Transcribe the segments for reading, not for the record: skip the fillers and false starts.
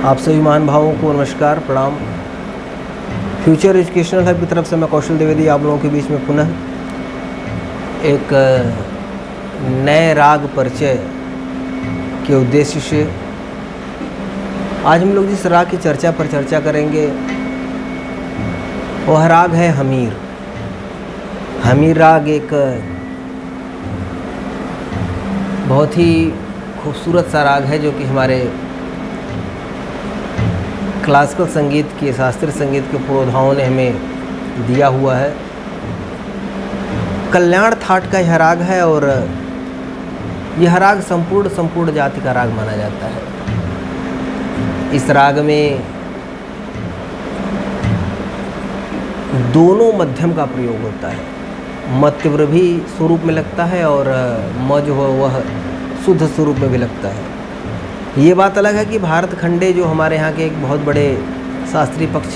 आप सभी महान भावों को नमस्कार, प्रणाम। फ्यूचर एजुकेशनल हब की तरफ से मैं कौशल द्विवेदी आप लोगों के बीच में पुनः एक नए राग परिचय के उद्देश्य से आज हम लोग जिस राग की चर्चा करेंगे वह राग है हमीर। हमीर राग एक बहुत ही खूबसूरत सा राग है जो कि हमारे क्लासिकल संगीत के, शास्त्रीय संगीत के पुरोधाओं ने हमें दिया हुआ है। कल्याण थाट का यह राग है और यह राग संपूर्ण जाति का राग माना जाता है। इस राग में दोनों मध्यम का प्रयोग होता है। म तीव्र भी स्वरूप में लगता है और म जो है वह शुद्ध स्वरूप में भी लगता है। ये बात अलग है कि भारत खंडे जो हमारे यहाँ के एक बहुत बड़े शास्त्रीय पक्ष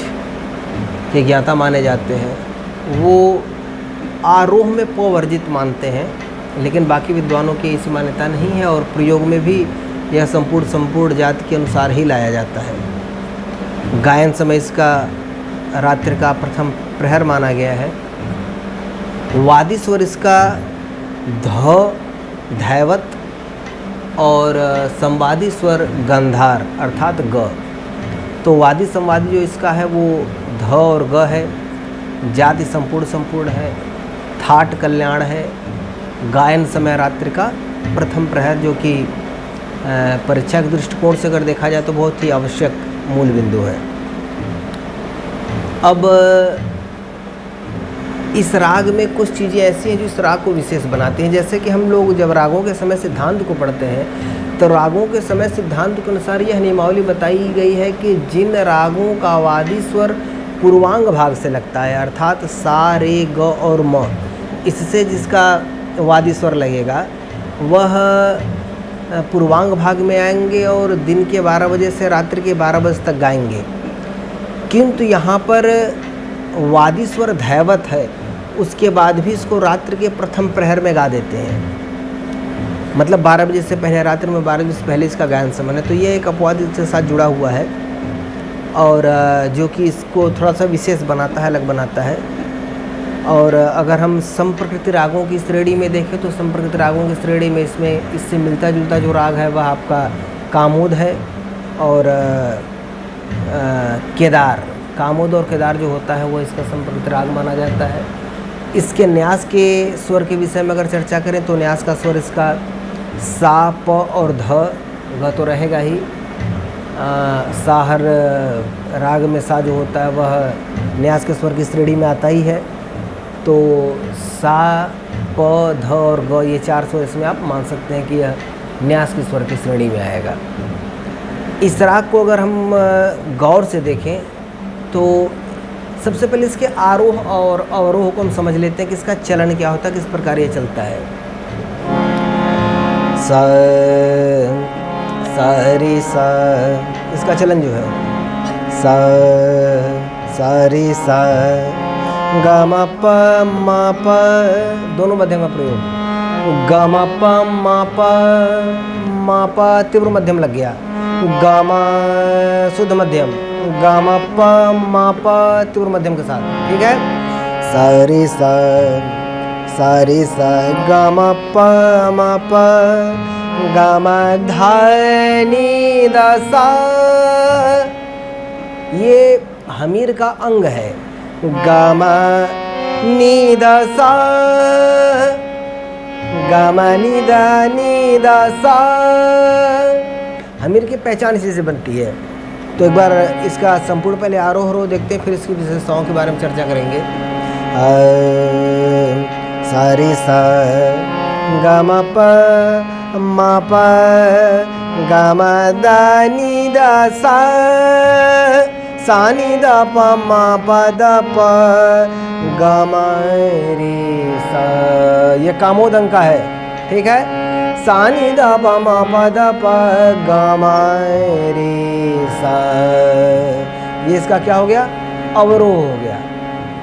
के ज्ञाता माने जाते हैं वो आरोह में प वर्जित मानते हैं, लेकिन बाकी विद्वानों की ऐसी मान्यता नहीं है और प्रयोग में भी यह संपूर्ण जाति के अनुसार ही लाया जाता है। गायन समय इसका रात्रि का प्रथम प्रहर माना गया है। वादी स्वर इसका ध, धैवत और संवादी स्वर गंधार अर्थात ग। तो वादी संवादी जो इसका है वो ध और ग है। जाति संपूर्ण है। थाट कल्याण है। गायन समय रात्रि का प्रथम प्रहर जो कि परीक्षा के दृष्टिकोण से अगर देखा जाए तो बहुत ही आवश्यक मूल बिंदु है। अब इस राग में कुछ चीज़ें ऐसी हैं जो इस राग को विशेष बनाती हैं। जैसे कि हम लोग जब रागों के समय सिद्धांत को पढ़ते हैं तो रागों के समय सिद्धांत के अनुसार यह नियमावली बताई गई है कि जिन रागों का वादी स्वर पूर्वांग भाग से लगता है अर्थात सा, रे, ग और म, इससे जिसका वादी स्वर लगेगा वह पूर्वांग भाग में आएंगे और दिन के 12 बजे से रात्रि के 12 बजे तक गाएंगे। किंतु यहाँ पर वादी स्वर धैवत है, उसके बाद भी इसको रात्रि के प्रथम प्रहर में गा देते हैं। मतलब 12 बजे से पहले, रात्रि में 12 बजे से पहले इसका गायन समय है। तो ये एक अपवाद के साथ जुड़ा हुआ है और जो कि इसको थोड़ा सा विशेष बनाता है, अलग बनाता है। और अगर हम संप्रकृति रागों की श्रेणी में देखें तो संप्रकृति रागों की श्रेणी में इससे मिलता जुलता जो राग है वह आपका कामोद है और केदार। कामोद और केदार जो होता है वो इसका संप्रकृत राग माना जाता है। इसके न्यास के स्वर के विषय में अगर चर्चा करें तो न्यास का स्वर इसका सा, प और ध। ग तो रहेगा ही। सा हर राग में सा जो होता है वह न्यास के स्वर की श्रेणी में आता ही है। तो सा, प, ध और ग ये 4 स्वर इसमें आप मान सकते हैं कि यह न्यास के स्वर की श्रेणी में आएगा। इस राग को अगर हम गौर से देखें तो सबसे पहले इसके आरोह और अवरोह को हम समझ लेते हैं कि इसका चलन क्या होता है, किस प्रकार ये चलता है। सा, सा रे सा, इसका चलन जो है सा, सा रे सा, गा मा प मा प, दोनों मध्यम का प्रयोग। गा मा प मा प, मा प तीव्र मध्यम लग गया। गा मा शुद्ध मध्यम, गा मा प मा प तीव्र मध्यम के साथ, ठीक है। सा रे सा, सा रे सा, गा मा प मा प, गा मा धा नी दा सा। ये हमीर का अंग है। गा मा नी दा सा, गा मा नी दा सा। हमीर की पहचान इसी से बनती है। तो एक बार इसका संपूर्ण पहले आरोह अवरोह देखते हैं, फिर इसकी विशेषताओं के बारे में चर्चा करेंगे। सा रे सा, गा मा प, गा मा दा नी दा सा, सा नी दा प मा प दा प, गा मा रे सा। ये कामोद अंग का है, ठीक है। सा नी दा प मा प दा प, गा मा रे सा। ये इसका क्या हो गया, अवरोह हो गया।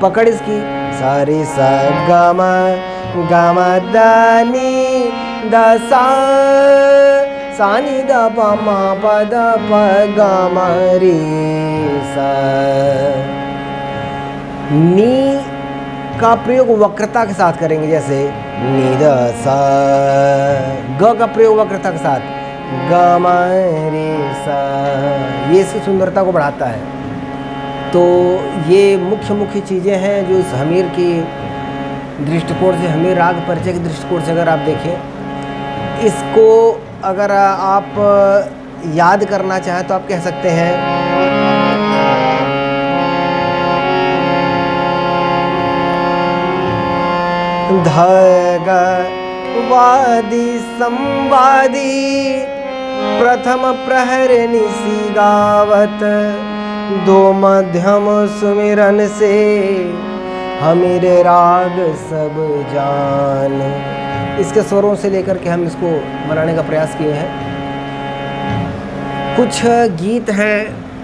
पकड़ इसकी सा रे सा, गा मा दा नी दा सा, सा नि द प म प द प ग म रे सा। नी का प्रयोग वक्रता के साथ करेंगे, जैसे नि द सा। ग का प्रयोग वक्रता के साथ ग म रे सा। ये इसकी सुंदरता को बढ़ाता है। तो ये मुख्य चीज़ें हैं जो इस हमीर की दृष्टिकोण से, हमीर राग परिचय के दृष्टिकोण से अगर आप देखें, इसको अगर आप याद करना चाहें तो आप कह सकते हैं ध ग वादी संवादी प्रथम प्रहर निसी गावत, दो मध्यम सुमिरन से हमीर राग सब जान। इसके स्वरों से लेकर के हम इसको बनाने का प्रयास किए हैं। कुछ गीत हैं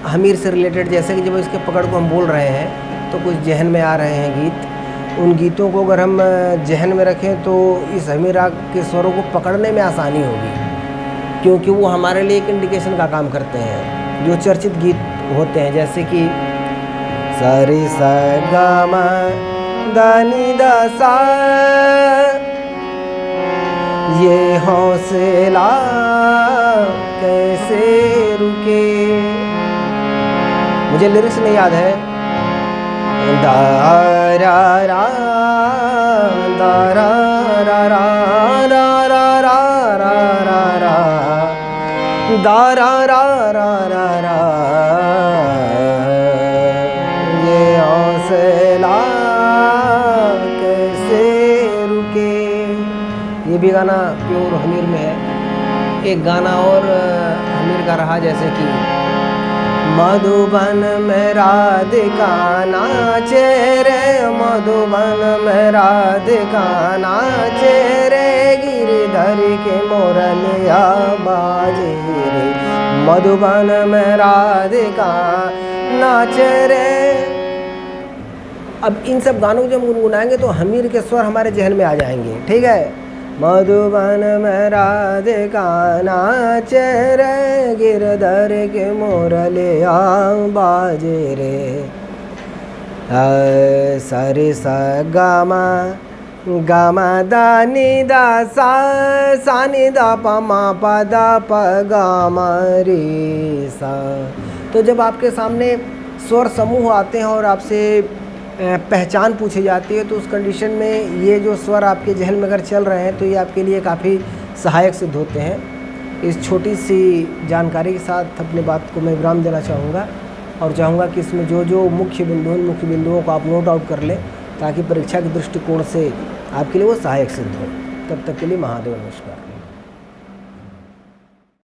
हमीर से रिलेटेड, जैसे कि जब इसके पकड़ को हम बोल रहे हैं तो कुछ जहन में आ रहे हैं गीत। उन गीतों को अगर हम जहन में रखें तो इस हमीर राग के स्वरों को पकड़ने में आसानी होगी, क्योंकि वो हमारे लिए एक इंडिकेशन का काम करते हैं। जो चर्चित गीत होते हैं जैसे कि सा रे सा ग म द नि द सा, ये हौसला कैसे रुके। मुझे लिरिक्स नहीं याद है। दा रा रा दा रा रा रा रा रा रा रा रा दा रा रा रा रा रा, ये हौसला कैसे रुके। ये भी गाना प्योर हमीर में है। एक गाना और हमीर का रहा, जैसे कि मधुबन में राधिका नाचे रे, मधुबन में राधिका नाचे रे, गिरधर के मोरनिया बाजे रे, मधुबन में राधिका नाचे रे। अब इन सब गानों को जब गुनगुनाएंगे तो हमीर के स्वर हमारे जहन में आ जाएंगे, ठीक है। मधुबन में राधिका नाचे रे, गिरधर के मोरलिया बाजे रे, सा रे सा ग म द नि द सा, सा नि द प म प द प ग म रे सा। तो जब आपके सामने स्वर समूह आते हैं और आपसे पहचान पूछी जाती है, तो उस कंडीशन में ये जो स्वर आपके जहन में अगर चल रहे हैं तो ये आपके लिए काफ़ी सहायक सिद्ध होते हैं। इस छोटी सी जानकारी के साथ अपनी बात को मैं विराम देना चाहूँगा और चाहूँगा कि इसमें जो जो मुख्य बिंदुओं को आप नोट आउट कर लें, ताकि परीक्षा के दृष्टिकोण से आपके लिए वो सहायक सिद्ध हो। तब तक के लिए महादेव नमस्कार।